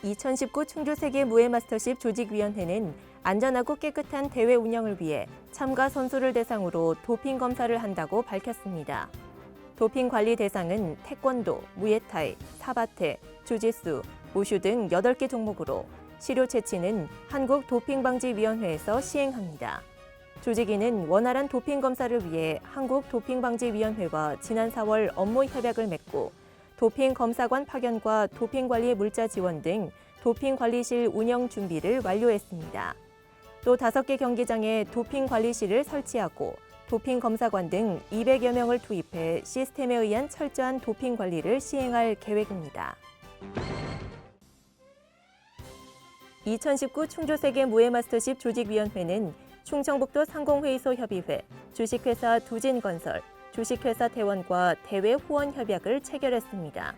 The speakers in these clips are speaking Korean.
2019 충주 세계 무예 마스터십 조직위원회는 안전하고 깨끗한 대회 운영을 위해 참가 선수를 대상으로 도핑 검사를 한다고 밝혔습니다. 도핑 관리 대상은 태권도, 무에타이, 사바테, 주짓수, 우슈 등 8개 종목으로 시료 채취는 한국도핑방지위원회에서 시행합니다. 조직위는 원활한 도핑 검사를 위해 한국도핑방지위원회와 지난 4월 업무 협약을 맺고 도핑 검사관 파견과 도핑 관리 물자 지원 등 도핑 관리실 운영 준비를 완료했습니다. 또 5개 경기장에 도핑 관리실을 설치하고 도핑 검사관 등 200여 명을 투입해 시스템에 의한 철저한 도핑 관리를 시행할 계획입니다. 2019 충주 세계 무예 마스터십 조직위원회는 충청북도 상공회의소 협의회, 주식회사 두진건설, 주식회사 대원과 대회 후원 협약을 체결했습니다.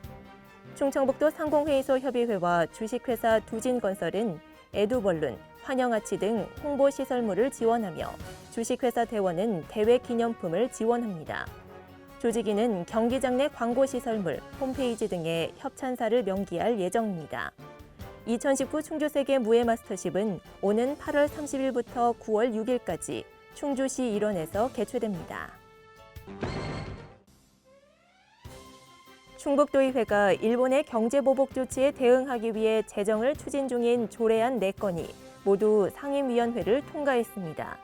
충청북도 상공회의소 협의회와 주식회사 두진건설은 에두벌룬, 환영아치 등 홍보시설물을 지원하며 주식회사 대원은 대회 기념품을 지원합니다. 조직위는 경기장 내 광고시설물, 홈페이지 등의 협찬사를 명기할 예정입니다. 2019 충주세계 무예 마스터십은 오는 8월 30일부터 9월 6일까지 충주시 일원에서 개최됩니다. 충북도의회가 일본의 경제보복 조치에 대응하기 위해 제정을 추진 중인 조례안 4건이 모두 상임위원회를 통과했습니다.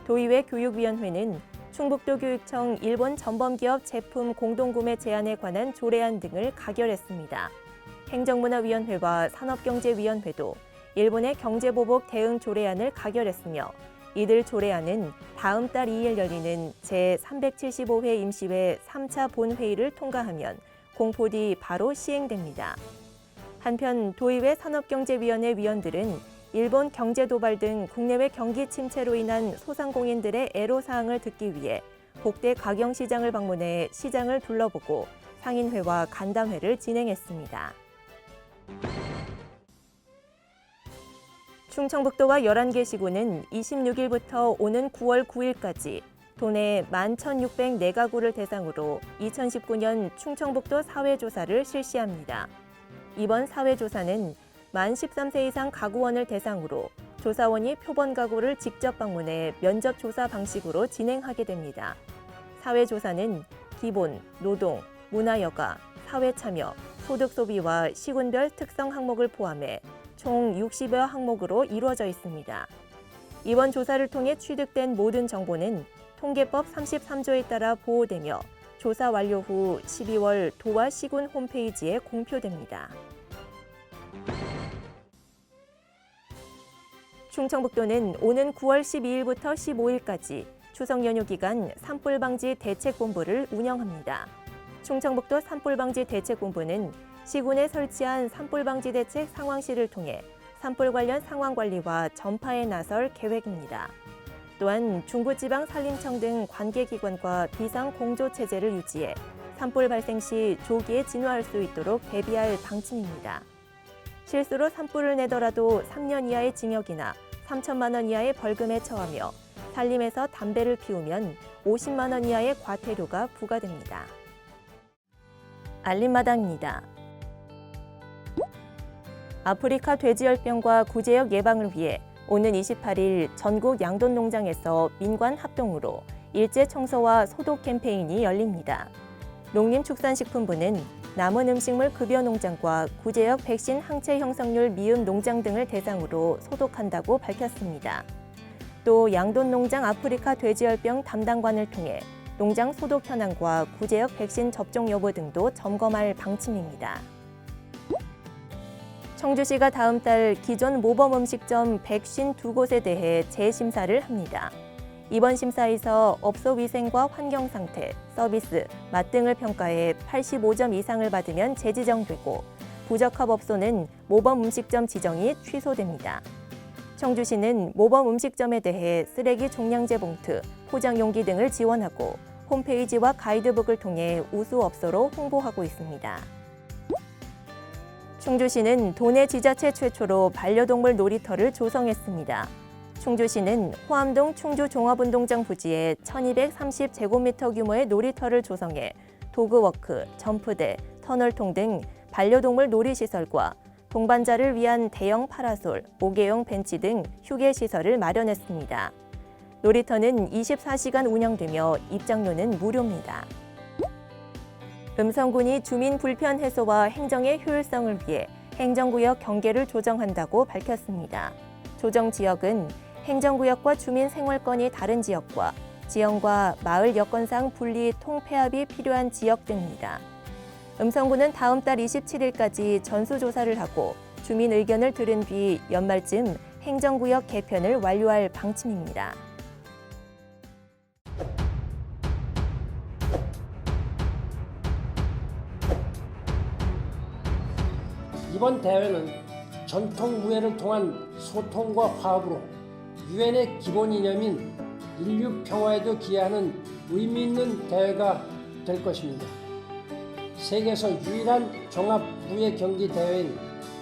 도의회 교육위원회는 충북도교육청 일본 전범기업 제품 공동구매 제한에 관한 조례안 등을 가결했습니다. 행정문화위원회와 산업경제위원회도 일본의 경제보복 대응 조례안을 가결했으며 이들 조례안은 다음 달 2일 열리는 제375회 임시회 3차 본회의를 통과하면 공포 뒤 바로 시행됩니다. 한편 도의회 산업경제위원회 위원들은 일본 경제도발 등 국내외 경기 침체로 인한 소상공인들의 애로사항을 듣기 위해 복대 가경시장을 방문해 시장을 둘러보고 상인회와 간담회를 진행했습니다. 충청북도와 11개 시군은 26일부터 오는 9월 9일까지 도내 11,604가구를 대상으로 2019년 충청북도 사회조사를 실시합니다. 이번 사회조사는 만 13세 이상 가구원을 대상으로 조사원이 표본 가구를 직접 방문해 면접조사 방식으로 진행하게 됩니다. 사회조사는 기본, 노동, 문화여가, 사회참여, 소득소비와 시군별 특성 항목을 포함해 총 60여 항목으로 이루어져 있습니다. 이번 조사를 통해 취득된 모든 정보는 통계법 33조에 따라 보호되며 조사 완료 후 12월 도와 시군 홈페이지에 공표됩니다. 충청북도는 오는 9월 12일부터 15일까지 추석 연휴 기간 산불방지 대책본부를 운영합니다. 충청북도 산불방지 대책본부는 시군에 설치한 산불방지 대책 상황실을 통해 산불 관련 상황 관리와 전파에 나설 계획입니다. 또한 중부지방산림청 등 관계기관과 비상공조체제를 유지해 산불 발생 시 조기에 진화할 수 있도록 대비할 방침입니다. 실수로 산불을 내더라도 3년 이하의 징역이나 3천만 원 이하의 벌금에 처하며 산림에서 담배를 피우면 50만 원 이하의 과태료가 부과됩니다. 알림마당입니다. 아프리카 돼지열병과 구제역 예방을 위해 오는 28일 전국 양돈농장에서 민관 합동으로 일제 청소와 소독 캠페인이 열립니다. 농림축산식품부는 남은 음식물 급여 농장과 구제역 백신 항체 형성률 미흡 농장 등을 대상으로 소독한다고 밝혔습니다. 또 양돈농장 아프리카 돼지열병 담당관을 통해 농장 소독 현황과 구제역 백신 접종 여부 등도 점검할 방침입니다. 청주시가 다음 달 기존 모범음식점 152곳에 대해 재심사를 합니다. 이번 심사에서 업소 위생과 환경 상태, 서비스, 맛 등을 평가해 85점 이상을 받으면 재지정되고 부적합 업소는 모범음식점 지정이 취소됩니다. 청주시는 모범음식점에 대해 쓰레기 종량제 봉투, 포장 용기 등을 지원하고 홈페이지와 가이드북을 통해 우수 업소로 홍보하고 있습니다. 충주시는 도내 지자체 최초로 반려동물 놀이터를 조성했습니다. 충주시는 호암동 충주종합운동장 부지에 1230제곱미터 규모의 놀이터를 조성해 도그워크, 점프대, 터널통 등 반려동물 놀이시설과 동반자를 위한 대형 파라솔, 5개용 벤치 등 휴게 시설을 마련했습니다. 놀이터는 24시간 운영되며 입장료는 무료입니다. 음성군이 주민 불편 해소와 행정의 효율성을 위해 행정구역 경계를 조정한다고 밝혔습니다. 조정 지역은 행정구역과 주민 생활권이 다른 지역과 지형과 마을 여건상 분리 통폐합이 필요한 지역 등입니다. 음성군은 다음 달 27일까지 전수조사를 하고 주민 의견을 들은 뒤 연말쯤 행정구역 개편을 완료할 방침입니다. 이번 대회는 전통 무예를 통한 소통과 화합으로 유엔의 기본 이념인 인류 평화에도 기여하는 의미 있는 대회가 될 것입니다. 세계에서 유일한 종합 무예 경기 대회인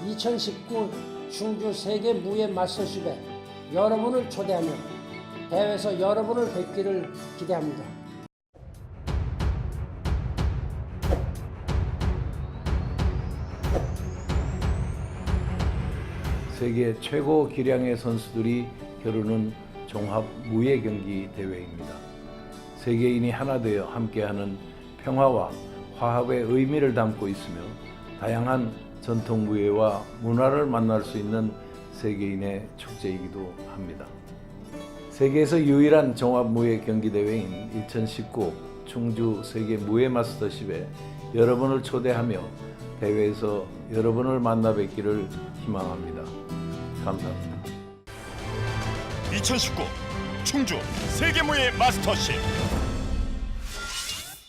2019 충주 세계 무예 마스터십에 여러분을 초대하며 대회에서 여러분을 뵙기를 기대합니다. 세계 최고 기량의 선수들이 겨루는 종합 무예 경기 대회입니다. 세계인이 하나 되어 함께하는 평화와 화합의 의미를 담고 있으며 다양한 전통 무예와 문화를 만날 수 있는 세계인의 축제이기도 합니다. 세계에서 유일한 종합 무예 경기 대회인 2019 충주 세계 무예 마스터십에 여러분을 초대하며 대회에서 여러분을 만나 뵙기를 희망합니다. 감사합니다. 2019 충주 세계무예 마스터십